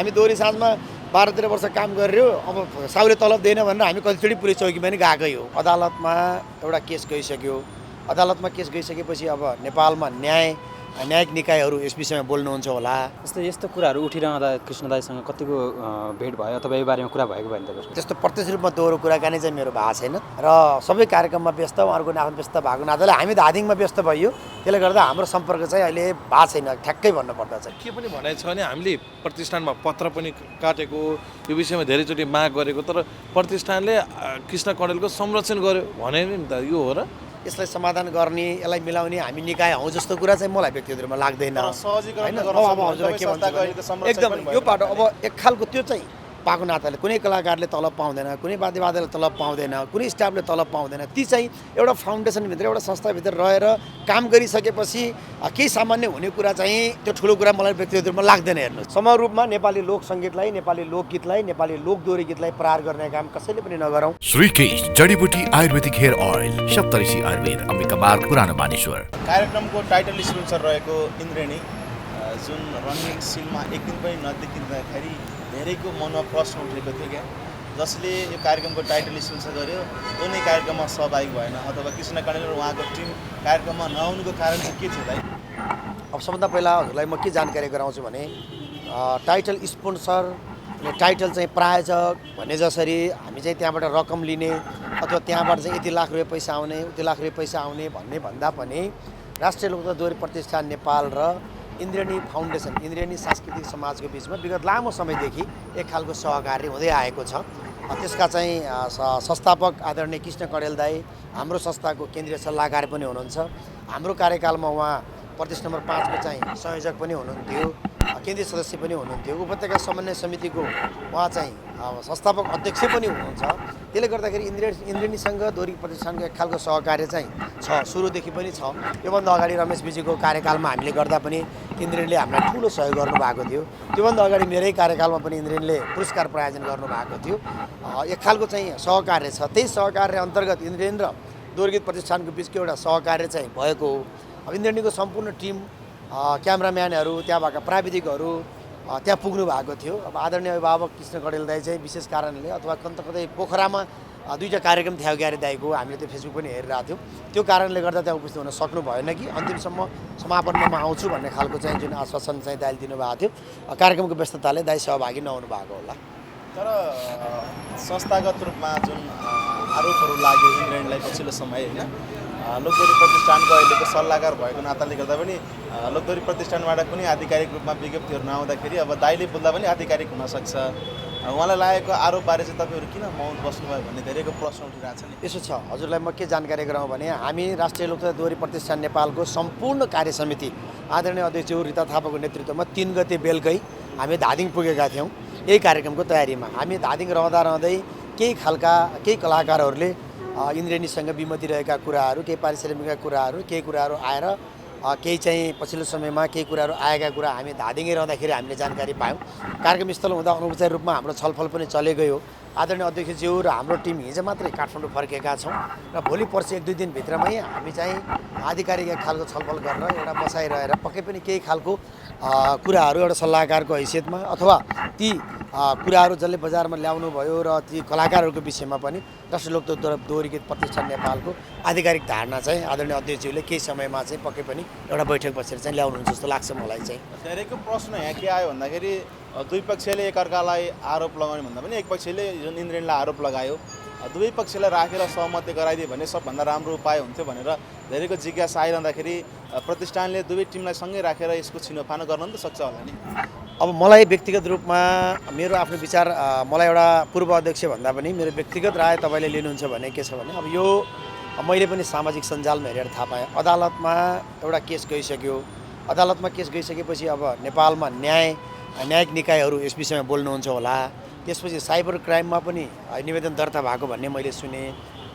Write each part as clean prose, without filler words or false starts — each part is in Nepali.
हामी दोहोरी साँझमा 12-13 वर्ष काम गरेर अब साउले तलब दिएन भनेर हामी कतिचोटि पुलिस चौकीमा पनि गएकै हो। अदालतमा एउटा केस गइसक्यो। अदालतमा केस गइसकेपछि अब नेपालमा न्यायिक निकायहरू यस विषयमा बोल्नुहुन्छ होला। यस्तो कुराहरू उठिरहँदा कृष्ण दाइसँग कतिको भेट भयो अथवा यो बारेमा कुरा भएको भयो नि तपाईँको? त्यस्तो प्रत्यक्ष रूपमा दोहोरो कुराकानी चाहिँ मेरो भएको छैन र सबै कार्यक्रममा व्यस्त, उहाँहरूको आफ्नो व्यस्त भएको नाताले हामी धादिङमा व्यस्त भइयो। त्यसले गर्दा हाम्रो सम्पर्क चाहिँ अहिले भएको छैन, ठ्याक्कै भन्नुपर्दा चाहिँ। के पनि भनेको छ भने हामीले प्रतिष्ठानमा पत्र पनि काटेको, यो विषयमा धेरैचोटि माग गरेको, तर प्रतिष्ठानले कृष्ण कँडेलको संरक्षण गर्यो भने नि त यो हो र? यसलाई समाधान गर्ने, यसलाई मिलाउने हामी निकाय हौँ जस्तो कुरा चाहिँ मलाई व्यक्तिगत रूपमा लाग्दैन। एकदम यो बाटो अब एक खालको त्यो चाहिँ पाएको नाताले कुनै कलाकारले तलब पाउँदैन, कुनै वाद्यवादकले तलब पाउँदैन, कुनै स्टाफले तलब पाउँदैन। ती चाहिँ एउटा फाउन्डेसनभित्र, एउटा संस्थाभित्र रहेर काम गरिसकेपछि केही सामान्य हुने कुरा चाहिँ त्यो ठुलो कुरा मलाई व्यक्तिगत रूपमा लाग्दैन। हेर्नु, समग्र रूपमा नेपाली लोक सङ्गीतलाई, नेपाली लोकगीतलाई, नेपाली लोकदोहोरी गीतलाई प्रहार गर्ने काम कसैले पनि नगरौँ। श्रीकेश जडीबुटी आयुर्वेदिक हेयर ओइल, सप्तऋषि आयुर्वेद, अम्बिका मार्ग, पुरानो मानेश्वर। कार्यक्रमको टाइटल स्पोन्सर रहेको इन्द्रेणी, जुन रनिङ सिलमा एक दिन पनि नदेखिँदाखेरि धेरैको मनमा प्रश्न उठेको थियो क्या, जसले यो कार्यक्रमको टाइटल स्पोन्सर गर्यो त्यो नै कार्यक्रममा सहभागी भएन अथवा कृष्ण कँडेल र उहाँको टिम कार्यक्रममा नआउनुको कारण चाहिँ के थियो दाइ? अब सबभन्दा पहिला हजुरलाई म के जानकारी गराउँछु भने टाइटल स्पोन्सर अनि टाइटल चाहिँ प्रायोजक भन्ने जसरी हामी चाहिँ त्यहाँबाट रकम लिने अथवा त्यहाँबाट चाहिँ यति लाख रुपियाँ पैसा आउने, उति लाख रुपियाँ पैसा आउने भन्ने भन्दा पनि राष्ट्रिय लोकदोहोरी दोहोरी प्रतिष्ठान नेपाल र इन्द्रेणी फाउन्डेसन, इन्द्रेणी सांस्कृतिक समाजको बिचमा विगत लामो समयदेखि एक खालको सहकार्य हुँदै आएको छ। त्यसका चाहिँ संस्थापक आदरणीय कृष्ण कँडेल दाई हाम्रो संस्थाको केन्द्रीय सल्लाहकार पनि हुनुहुन्छ। हाम्रो कार्यकालमा उहाँ प्रदेश नम्बर 5 को चाहिँ संयोजक पनि हुनुहुन्थ्यो, केन्द्रीय सदस्य पनि हुनुहुन्थ्यो, उपत्यका समन्वय समितिको उहाँ चाहिँ संस्थापक अध्यक्ष पनि हुनुहुन्छ। त्यसले गर्दाखेरि इन्द्रेणीसँग दोहोरी प्रतिष्ठानको एक खालको सहकार्य चाहिँ छ, सुरुदेखि पनि छ। योभन्दा अगाडि रमेश विजीको कार्यकालमा हामीले गर्दा पनि इन्द्रेणीले हामीलाई ठुलो सहयोग गर्नुभएको थियो। त्योभन्दा अगाडि मेरै कार्यकालमा पनि इन्द्रेणीले पुरस्कार प्रायोजन गर्नुभएको थियो। एक खालको चाहिँ सहकार्य छ। त्यही सहकार्य अन्तर्गत इन्द्रेणी र दोहोरी गीत प्रतिष्ठानको बिचको एउटा सहकार्य चाहिँ भएको हो। अब इन्द्रेणीको सम्पूर्ण टिम, क्यामेराम्यानहरू, त्यहाँ भएका प्राविधिकहरू त्यहाँ पुग्नु भएको थियो। अब आदरणीय अभिभावक कृष्ण कँडेल दाई चाहिँ विशेष कारणले अथवा कतै पोखरामा 2टा कार्यक्रम थियो ग्यारे दाईको, हामीले त्यो फेसबुक पनि हेरिरहेको थियौँ। त्यो कारणले गर्दा त्यहाँ उपस्थित हुन सक्नु भएन कि अन्तिमसम्म समापनमा म आउँछु भन्ने खालको चाहिँ जुन आश्वासन चाहिँ दाइले दिनुभएको थियो, कार्यक्रमको व्यस्तताले दाई सहभागी नहुनु भएको होला। तर संस्थागत रूपमा जुन आरोपहरू लाग्यो इन्द्रेणीलाई पछिल्लो समय होइन, लोकदोहोरी प्रतिष्ठानको अहिलेको सल्लाहकार भएको नाताले गर्दा पनि लोकदोहोरी प्रतिष्ठानबाट कुनै आधिकारिक रूपमा विज्ञप्तिहरू नआउँदाखेरि अब दाइले बोल्दा पनि आधिकारिक हुनसक्छ। उहाँलाई लागेको आरोपबारे चाहिँ तपाईँहरू किन मौन बस्नुभयो भन्ने धेरैको प्रश्न उठिरहेको छ नि। यसो छ, हजुरलाई म के जानकारी गराउँ भने हामी राष्ट्रिय लोकदोहोरी दोहोरी प्रतिष्ठान नेपालको सम्पूर्ण कार्य समिति आदरणीय अध्यक्ष रीता थापाको नेतृत्वमा 3 गते बेलुकै हामी धादिङ पुगेका थियौँ। यही कार्यक्रमको तयारीमा हामी धादिङ रहँदै केही कलाकारहरूले इन्द्रेणीसँग विमति रहेका कुराहरू, केही पारिश्रमिकका कुराहरू, केही कुराहरू आएर केही चाहिँ पछिल्लो समयमा केही कुराहरू आएका कुरा हामी धादिङै रहँदाखेरि हामीले जानकारी पायौँ। कार्यक्रमस्थल हुँदा अनौपचारिक रूपमा हाम्रो छलफल पनि चलेकै हो। आदरणीय अध्यक्षज्यू र हाम्रो टिम हिजो मात्रै काठमाडौँ फर्केका छौँ र भोलि पर्सि 1-2 दिनभित्रमै हामी चाहिँ आधिकारिक एक खालको छलफल गरेर एउटा बसाइरहेर पक्कै पनि केही खालको कुराहरू एउटा सल्लाहकारको हैसियतमा अथवा ती कुराहरू जसले बजारमा ल्याउनु भयो र ती कलाकारहरूको विषयमा पनि राष्ट्रिय लोकदोहोरी गीत प्रतिष्ठान नेपालको आधिकारिक धारणा चाहिँ आदरणीय अध्यक्षज्यूले केही समयमा चाहिँ पक्कै पनि एउटा बैठक बसेर चाहिँ ल्याउनुहुन्छ जस्तो लाग्छ मलाई चाहिँ। धेरैको प्रश्न यहाँ के आयो भन्दाखेरि दुई पक्षले एकअर्कालाई आरोप लगाउने भन्दा पनि एक पक्षले जुन इन्द्रेणीलाई आरोप लगायो, दुवै पक्षलाई राखेर सहमति गराइदियो भने सबभन्दा राम्रो उपाय हुन्थ्यो भनेर धेरैको जिज्ञासा आइरहँदाखेरि प्रतिष्ठानले दुवै टिमलाई सँगै राखेर यसको छिनोफानो गर्न त सक्छ होला नि। अब मलाई व्यक्तिगत रूपमा मेरो आफ्नो विचार, मलाई एउटा पूर्व अध्यक्ष भन्दा पनि मेरो व्यक्तिगत राय तपाईँले लिनुहुन्छ भने के छ भने अब यो मैले पनि सामाजिक सञ्जालमा हेरेर थाहा पाएँ, अदालतमा एउटा केस गइसक्यो। अदालतमा केस गइसकेपछि अब नेपालमा न्यायिक निकायहरू यस विषयमा बोल्नुहुन्छ होला। त्यसपछि साइबर क्राइममा पनि निवेदन दर्ता भएको भन्ने मैले सुने।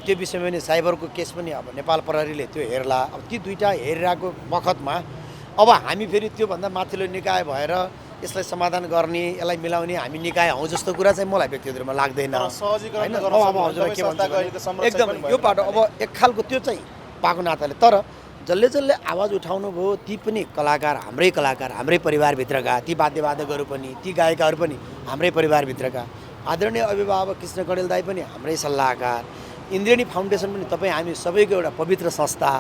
त्यो विषयमा पनि साइबरको केस पनि अब नेपाल प्रहरीले त्यो हेर्ला। अब ती 2टा हेरिरहेको बखतमा अब हामी फेरि त्योभन्दा माथिल्लो निकाय भएर यसलाई समाधान गर्ने, यसलाई मिलाउने हामी निकाय हौँ जस्तो कुरा चाहिँ मलाई व्यक्तिगत रूपमा लाग्दैन। सहजीकरण एकदम यो बाटो अब एक खालको त्यो चाहिँ पाएको नाताले, तर जसले जसले आवाज उठाउनु भयो ती पनि कलाकार, हाम्रै परिवारभित्रका, ती वाद्यवादकहरू पनि, ती गायकहरू पनि हाम्रै परिवारभित्रका। आदरणीय अभिभावक कृष्ण कडेल दाई पनि हाम्रै सल्लाहकार। इन्द्रेणी फाउन्डेसन पनि तपाईँ हामी सबैको एउटा पवित्र संस्था।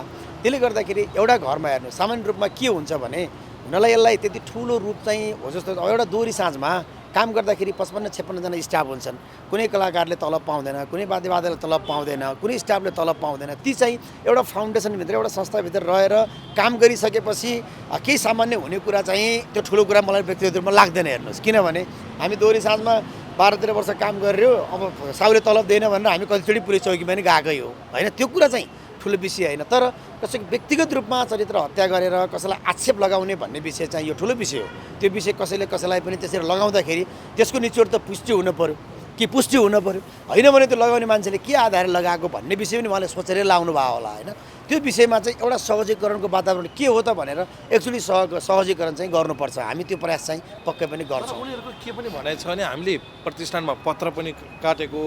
त्यसले गर्दाखेरि एउटा घरमा हेर्नु सामान्य रूपमा के हुन्छ भने हुनलाई यसलाई त्यति ठुलो रूप चाहिँ हो जस्तो एउटा दोहोरी साँझमा काम गर्दाखेरि 55-56 जना स्टाफ हुन्छन्। कुनै कलाकारले तलब पाउँदैन, कुनै वाद्यवादकले तलब पाउँदैन, कुनै स्टाफले तलब पाउँदैन। ती चाहिँ एउटा फाउन्डेसनभित्र एउटा संस्थाभित्र रहेर काम गरिसकेपछि केही सामान्य हुने कुरा चाहिँ त्यो ठुलो कुरा मलाई व्यक्तिगत रूपमा लाग्दैन। हेर्नुहोस्, किनभने हामी दोहोरी साँझमा 12-13 वर्ष काम गरेर अब साउले तलब दिएन भनेर हामी कतिचोटि पुलिस चौकीमा पनि गएकै हो होइन। त्यो कुरा चाहिँ ठुलो विषय होइन, तर कसैको व्यक्तिगत रूपमा चरित्र हत्या गरेर कसैलाई आक्षेप लगाउने भन्ने विषय चाहिँ यो ठुलो विषय हो। त्यो विषय कसैले कसैलाई पनि त्यसरी लगाउँदाखेरि त्यसको निचोड त पुष्टि हुनु पऱ्यो कि पुष्टि हुनु पऱ्यो, होइन भने त्यो लगाउने मान्छेले के आधारले लगाएको भन्ने विषय पनि उहाँले सोचेरै लाउनु भयो होला होइन। त्यो विषयमा चाहिँ एउटा सहजीकरणको वातावरण के हो त भनेर एक्चुअली सहजीकरण चाहिँ गर्नुपर्छ। हामी त्यो प्रयास चाहिँ पक्कै पनि गर्छौँ। उनीहरूको के पनि भनाइ छ भने हामीले प्रतिष्ठानमा पत्र पनि काटेको,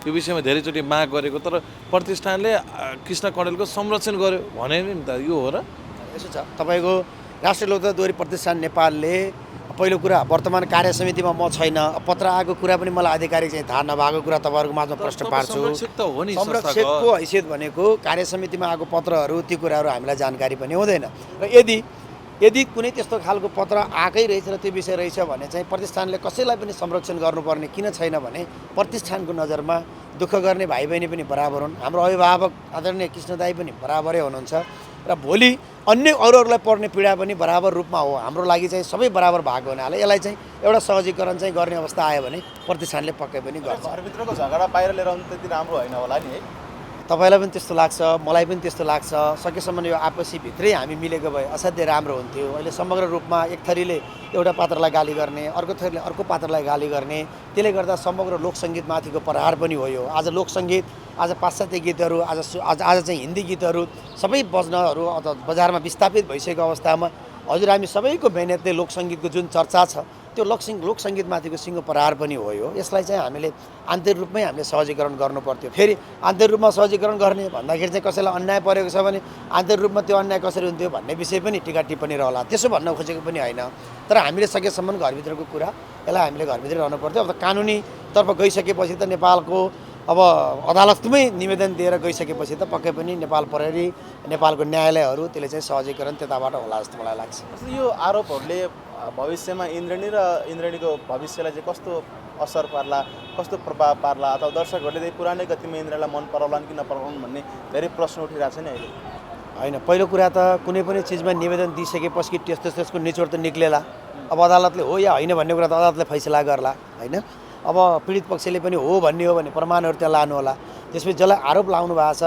यो विषयमा धेरैचोटि माग गरेको, तर प्रतिष्ठानले कृष्ण कडेलको संरक्षण गर्यो भने नि त यो हो र? यसो छ, तपाईँको राष्ट्रिय लोकतन्त्र दोहोरी प्रतिष्ठान नेपालले पहिलो कुरा वर्तमान कार्य समितिमा म छैन, पत्र आएको कुरा पनि मलाई आधिकारिक चाहिँ थाहा नभएको कुरा तपाईँहरूको माझमा प्रश्न पार्छु। संरक्षकको हैसियत भनेको कार्य समितिमा आएको पत्रहरू ती कुराहरू हामीलाई जानकारी पनि हुँदैन। र यदि कुनै त्यस्तो खालको पत्र आएकै रहेछ र त्यो विषय रहेछ भने चाहिँ प्रतिष्ठानले कसैलाई पनि संरक्षण गर्नुपर्ने किन छैन भने प्रतिष्ठानको नजरमा दुःख गर्ने भाइ बहिनी पनि बराबर हुन्। हाम्रो अभिभावक आदरणीय कृष्ण दाई पनि बराबरै हुनुहुन्छ र भोलि अन्य अरूहरूलाई पर्ने पीडा पनि बराबर रूपमा हो। हाम्रो लागि चाहिँ सबै बराबर भएको हुनाले यसलाई चाहिँ एउटा सहजीकरण चाहिँ गर्ने अवस्था आयो भने प्रतिष्ठानले पक्कै पनि गर्छ। घरभित्रको झगडा बाहिर लिएर आउनु त्यति राम्रो होइन होला नि है? तपाईँलाई पनि त्यस्तो लाग्छ, मलाई पनि त्यस्तो लाग्छ। सकेसम्म यो आपसी भित्रै हामी मिलेको भए असाध्यै राम्रो हुन्थ्यो। अहिले समग्र रूपमा एक थरीले एउटा पात्रलाई गाली गर्ने, अर्को थरीले अर्को पात्रलाई गाली गर्ने, त्यसले गर्दा समग्र लोकसङ्गीतमाथिको प्रहार पनि हो यो। आज लोकसङ्गीत, आज पाश्चात्य गीतहरू, आज चाहिँ हिन्दी गीतहरू सबै बज्नहरू अथवा बजारमा विस्थापित भइसकेको अवस्थामा हजुर हामी सबैको मेहनतले लोकसङ्गीतको जुन चर्चा छ त्यो लोकसङ्गीतमाथिको सिङ्गो प्रहार पनि हो यो। यसलाई चाहिँ हामीले आन्तरिक रूपमै हामीले सहजीकरण गर्नु पर्थ्यो। फेरि आन्तरिक रूपमा सहजीकरण गर्ने भन्दाखेरि चाहिँ कसैलाई अन्याय परेको छ भने आन्तरिक रूपमा त्यो अन्याय कसरी हुन्थ्यो भन्ने विषय पनि टिका टिप्पणी रहला, त्यसो भन्न खोजेको पनि होइन। तर हामीले सकेसम्म घरभित्रको कुरा यसलाई हामीले घरभित्रै रहनु पर्थ्यो। अब कानुनीतर्फ गइसकेपछि त नेपालको अब अदालतमै निवेदन दिएर गइसकेपछि त पक्कै पनि नेपाल प्रहरी, नेपालको न्यायालयहरू त्यसले चाहिँ सहजीकरण त्यताबाट होला जस्तो मलाई लाग्छ। यो आरोपहरूले भविष्यमा इन्द्रेणीको भविष्यलाई चाहिँ कस्तो असर पार्ला, कस्तो प्रभाव पार्ला, अथवा दर्शकहरूले चाहिँ पुरानै गतिमा इन्द्रेणीलाई मन पराउलान् कि नपराउलान् भन्ने धेरै प्रश्न उठिरहेको छ नि अहिले? होइन, पहिलो कुरा त कुनै पनि चिजमा निवेदन दिइसकेपछि त्यसको निचोड त निक्लेला। अब अदालतले हो या होइन भन्ने कुरा त अदालतले फैसला गर्ला होइन। अब पीडित पक्षले पनि हो भन्ने हो भने प्रमाणहरू त्यहाँ लानु होला। त्यसपछि जसलाई आरोप लाउनु भएको छ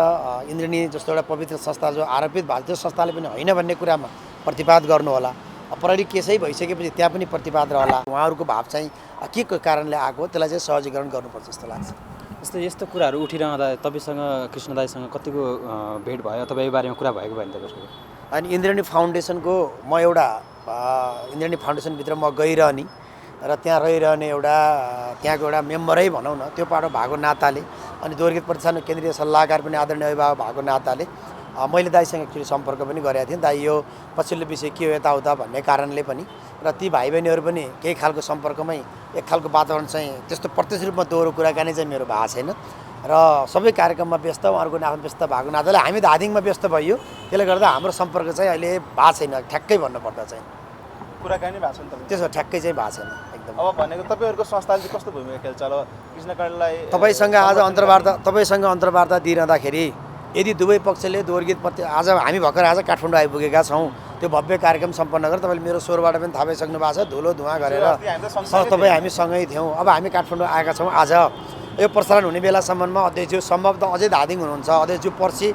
इन्द्रेणी जस्तो एउटा पवित्र संस्था जो आरोपित भएको त्यो संस्थाले पनि होइन भन्ने कुरामा प्रतिवाद गर्नु होला। प्रहरी केसै भइसकेपछि त्यहाँ पनि प्रतिवाद रहला। उहाँहरूको भाव चाहिँ के कारणले आएको त्यसलाई चाहिँ सहजीकरण गर्नुपर्छ जस्तो लाग्छ। यस्तो कुराहरू उठिरहँदा तपाईँसँग कृष्ण दाईसँग कतिको भेट भयो अथवा यो बारेमा कुरा भएको भयो नि तपाईँको? अनि इन्द्रेणी फाउन्डेसनको म एउटा इन्द्रेणी फाउन्डेसनभित्र म गइरहने र त्यहाँ रहिरहने त्यहाँको एउटा मेम्बरै भनौँ न, त्यो पाटो भएको नाताले अनि दोहोरी प्रतिष्ठानको केन्द्रीय सल्लाहकार पनि आदरणीय अभिभावक भएको नाताले मैले दाईसँग एकचोटि सम्पर्क पनि गरेको थिएँ। दाई यो पछिल्लो विषय के हो यताउता भन्ने कारणले पनि र ती भाइ बहिनीहरू पनि केही खालको सम्पर्कमै एक खालको वातावरण चाहिँ त्यस्तो प्रत्यक्ष रूपमा दोहोरो कुराकानी चाहिँ मेरो भएको छैन र सबै कार्यक्रममा व्यस्त, उहाँहरूको आफ्नो व्यस्त भएको नाताले हामी धादिङमा व्यस्त भइयो। त्यसले गर्दा हाम्रो सम्पर्क चाहिँ अहिले भएको छैन, ठ्याक्कै भन्नुपर्दा चाहिँ कुराकानी भएको छ नि तपाईँ? त्यसो ठ्याक्कै चाहिँ भएको छैन एकदम। अब भनेको तपाईँहरूको संस्थाले चाहिँ कस्तो भूमिका खेल्छ अब कृष्ण कडेललाई? तपाईँसँग आज अन्तर्वार्ता दिइरहँदाखेरि यदि दुवै पक्षले दोहोरी गीत आज हामी भर्खर आज काठमाडौँ आइपुगेका छौँ, त्यो भव्य कार्यक्रम सम्पन्न गरेर तपाईँले मेरो स्वरबाट पनि थाहा पाइसक्नु भएको छ, धुलो धुवाँ गरेर तपाईँ हामी सँगै थियौँ। अब हामी काठमाडौँ आएका छौँ। आज यो प्रसारण हुने बेलासम्ममा अध्यक्षज्यू सम्भवतः अझै धादिङ हुनुहुन्छ, अध्यक्षज्यू पर्सि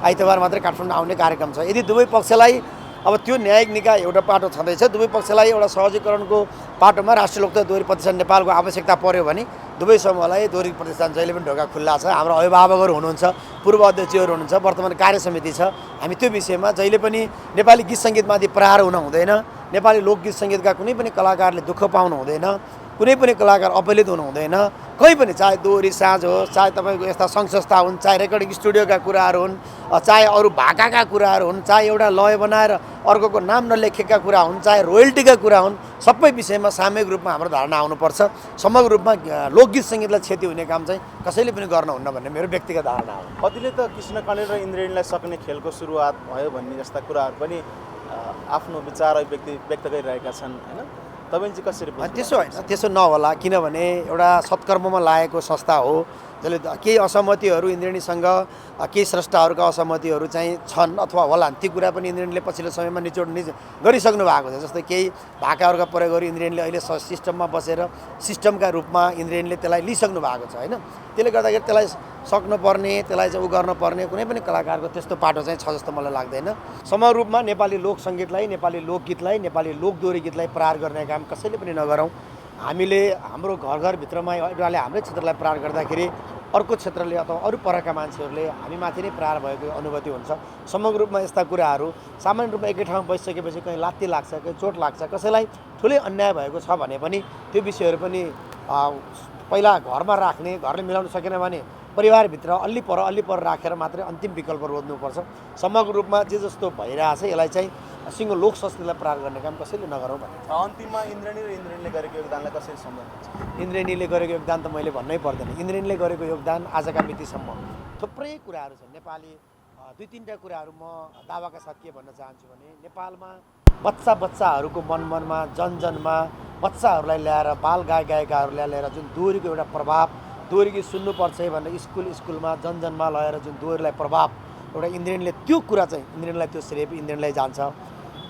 आइतबार मात्रै काठमाडौँ आउने कार्यक्रम छ। यदि दुवै पक्षलाई अब त्यो न्यायिक निकाय एउटा पाटो छँदैछ, दुवै पक्षलाई एउटा सहजीकरणको पाटोमा राष्ट्रिय लोकतन्त्र दोहोरी प्रतिष्ठान नेपालको आवश्यकता पर्यो भने दुवै समूहलाई दोहोरी प्रतिष्ठान जहिले पनि ढोका खुल्ला छ। हाम्रो अभिभावकहरू हुनुहुन्छ, पूर्व अध्यक्षहरू हुनुहुन्छ, वर्तमान कार्य समिति छ। हामी त्यो विषयमा जहिले पनि नेपाली गीत सङ्गीतमाथि प्रहार हुन हुँदैन, नेपाली लोकगीत सङ्गीतका कुनै पनि कलाकारले दुःख पाउनु हुँदैन। कुनै पनि कलाकार अपलित हुनु हुँदैन। कोही पनि चाहे दोहोरी साँझ होस्, चाहे तपाईँको यस्ता सङ्घ संस्था हुन्, चाहे रेकर्डिङ स्टुडियोका कुराहरू हुन्, चाहे अरू भाकाका कुराहरू हुन्, चाहे एउटा लय बनाएर अर्कोको नाम नलेखेका कुरा हुन्, चाहे रोयल्टीका कुरा हुन्, सबै विषयमा सामूहिक रूपमा हाम्रो धारणा आउनुपर्छ। समग्र रूपमा लोकगीत सङ्गीतलाई क्षति हुने काम चाहिँ कसैले पनि गर्नुहुन्न भन्ने मेरो व्यक्तिगत धारणा हो। कतिले त कृष्ण कणेल र इन्द्रेणीलाई सक्ने खेलको सुरुवात भयो भन्ने जस्ता कुराहरू पनि आफ्नो विचार व्यक्त गरिरहेका छन् होइन, तपाईँ चाहिँ कसरी बुझ्नुहुन्छ? त्यसो होइन, त्यसो नहोला, किनभने एउटा सत्कर्ममा लागेको संस्था हो जसले केही असहमतिहरू इन्द्रेणीसँग केही स्रष्टाहरूका असहमतिहरू चाहिँ छन् अथवा होलान्, ती कुरा पनि इन्द्रेणीले पछिल्लो समयमा निचोड गरिसक्नु भएको छ। जस्तै केही भाकाहरूका प्रयोगहरू इन्द्रेणीले अहिले सिस्टममा बसेर सिस्टमका रूपमा इन्द्रेणीले त्यसलाई लिइसक्नु भएको छ होइन। त्यसले गर्दाखेरि त्यसलाई सक्नुपर्ने, त्यसलाई चाहिँ गर्नुपर्ने कुनै पनि कलाकारको त्यस्तो पाटो चाहिँ छ जस्तो मलाई लाग्दैन। समग्र रूपमा नेपाली लोकसङ्गीतलाई, नेपाली लोकगीतलाई, नेपाली लोकदोहोरी गीतलाई प्रहार गर्ने काम कसैले पनि नगरौँ। हामीले हाम्रो घरभित्रमा एउटाले हाम्रै क्षेत्रलाई प्रहार गर्दाखेरि अर्को क्षेत्रले अथवा अरू परका मान्छेहरूले हामीमाथि नै प्रहार भएको अनुभूति हुन्छ। समग्र रूपमा यस्ता कुराहरू सामान्य रूपमा एकै ठाउँमा बसिसकेपछि कहीँ लात्ती लाग्छ, कहीँ चोट लाग्छ, कसैलाई ठुलै अन्याय भएको छ भने पनि त्यो विषयहरू पनि पहिला घरमा राख्ने, घरले मिलाउन सकेन भने परिवारभित्र अल्ली पर राखेर मात्रै अन्तिम विकल्प रोज्नुपर्छ। समग्र रूपमा जे जस्तो भइरहेछ यसलाई चाहिँ सिङ्गो लोक संस्कृतिलाई प्रहार गर्ने काम कसैले नगरौँ भन्ने। अन्तिममा इन्द्रेणी र इन्द्रेणीले गरेको योगदानलाई कसरी सम्झनुहुन्छ? इन्द्रेणीले गरेको योगदान त मैले भन्नै पर्दैन। इन्द्रेणीले गरेको योगदान आजका मितिसम्म थुप्रै कुराहरू छन्। नेपाली दुई तिनवटा कुराहरू म दावाका साथ के भन्न चाहन्छु भने नेपालमा बच्चाहरूको मनमा जनजनमा बच्चाहरूलाई ल्याएर बाल गायिकाहरूलाई ल्याएर जुन दोहोरीको एउटा प्रभाव, दोहोरी गीत सुन्नुपर्छ भनेर स्कुलमा जनजनमा लगेर जुन दोहोरीलाई प्रभाव एउटा इन्द्रेणीले त्यो कुरा चाहिँ इन्द्रेणीलाई त्यो श्रेय इन्द्रेणीलाई जान्छ।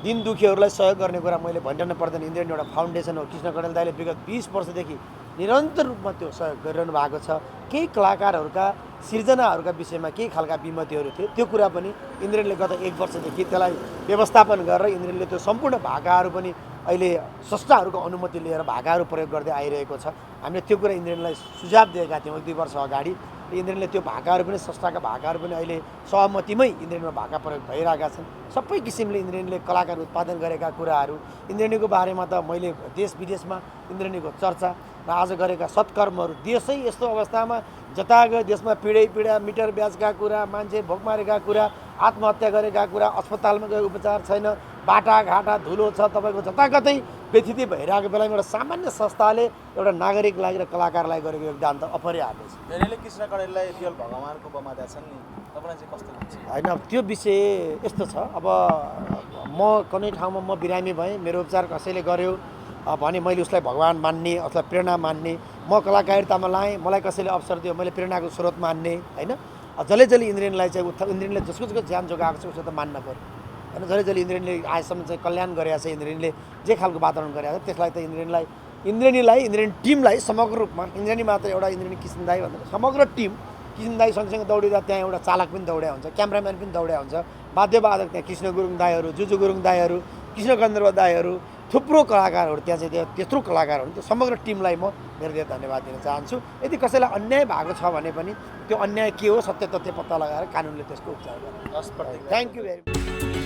दिन दुखीहरूलाई सहयोग गर्ने कुरा मैले भनिरहनु पर्दैन। इन्द्रेणी एउटा फाउन्डेसन हो। कृष्ण कणेल दाइले विगत 20 वर्षदेखि निरन्तर रूपमा त्यो सहयोग गरिरहनु भएको छ। केही कलाकारहरूका सिर्जनाहरूका विषयमा केही खालका विमतिहरू थियो, त्यो कुरा पनि इन्द्रेणीले गत 1 वर्षदेखि त्यसलाई व्यवस्थापन गरेर इन्द्रेणीले त्यो सम्पूर्ण भाकाहरू पनि अहिले स्रष्टाहरूको अनुमति लिएर भाकाहरू प्रयोग गर्दै आइरहेको छ। हामीले त्यो कुरा इन्द्रेणीलाई सुझाव दिएका थियौँ 2 वर्ष अगाडि। इन्द्रेणीले त्यो भाकाहरू पनि स्रष्टाका भाकाहरू पनि अहिले सहमतिमै इन्द्रेणीमा भाका प्रयोग भइरहेका छन्। सबै किसिमले इन्द्रेणीले कलाकार उत्पादन गरेका कुराहरू, इन्द्रेणीको बारेमा त मैले देश विदेशमा इन्द्रेणीको चर्चा र आज गरेका सत्कर्महरू, देशै यस्तो अवस्थामा जता गयो देशमा पीडा मिटर ब्याजका कुरा, मान्छे भोक मारेका कुरा, आत्महत्या गरेका कुरा, अस्पतालमा गएको उपचार छैन, बाटाघाटा धुलो छ, तपाईँको जताकतै व्यथिति भइरहेको बेलामा एउटा सामान्य संस्थाले एउटा नागरिकलाई र कलाकारलाई गरेको योगदान त अपरिहार्य छ। धेरैले कृष्ण कणेललाई रियल भगवानको बमाएका छन् नि, तपाईँलाई चाहिँ कस्तो लाग्छ? होइन, त्यो विषय यस्तो छ। अब म कुनै ठाउँमा म बिरामी भएँ, मेरो उपचार कसैले गर्यो भने मैले उसलाई भगवान मान्ने अथवा प्रेरणा मान्ने, म कलाकारितामा लाएँ, मलाई कसैले अवसर दियो, मैले प्रेरणाको स्रोत मान्ने होइन। जसले इन्द्रेणीलाई चाहिँ इन्द्रेणीले जसको ज्यान जोगाएको छ उसले त मान्न पऱ्यो होइन। जसले इन्द्रेणीले आजसम्म चाहिँ कल्याण गरेको छ, इन्द्रेणीले जे खालको वातावरण गरेको छ त्यसलाई त इन्द्रेणी टिमलाई समग्र रूपमा, इन्द्रेणी मात्र एउटा इन्द्रेणी किसन दाई भनेर समग्र टिम, किसन दाई सँगसँगै दौडिँदा त्यहाँ एउटा चालक पनि दौड्या हुन्छ, क्यामेराम्यान पनि दौड्या हुन्छ, वाद्यवादक त्यहाँ कृष्ण गुरुङ दाईहरू, जुजु गुरुङ दाईहरू, कृष्ण गन्धर्व दाईहरू, थुप्रो कलाकारहरू त्यहाँ चाहिँ त्यत्रो कलाकारहरू, त्यो समग्र टिमलाई म मेरो धेरै धन्यवाद दिन चाहन्छु। यदि कसैलाई अन्याय भएको छ भने पनि त्यो अन्याय के हो सत्य तथ्य पत्ता लगाएर कानुनले त्यसको उपचार गर्छ। Thank you very much.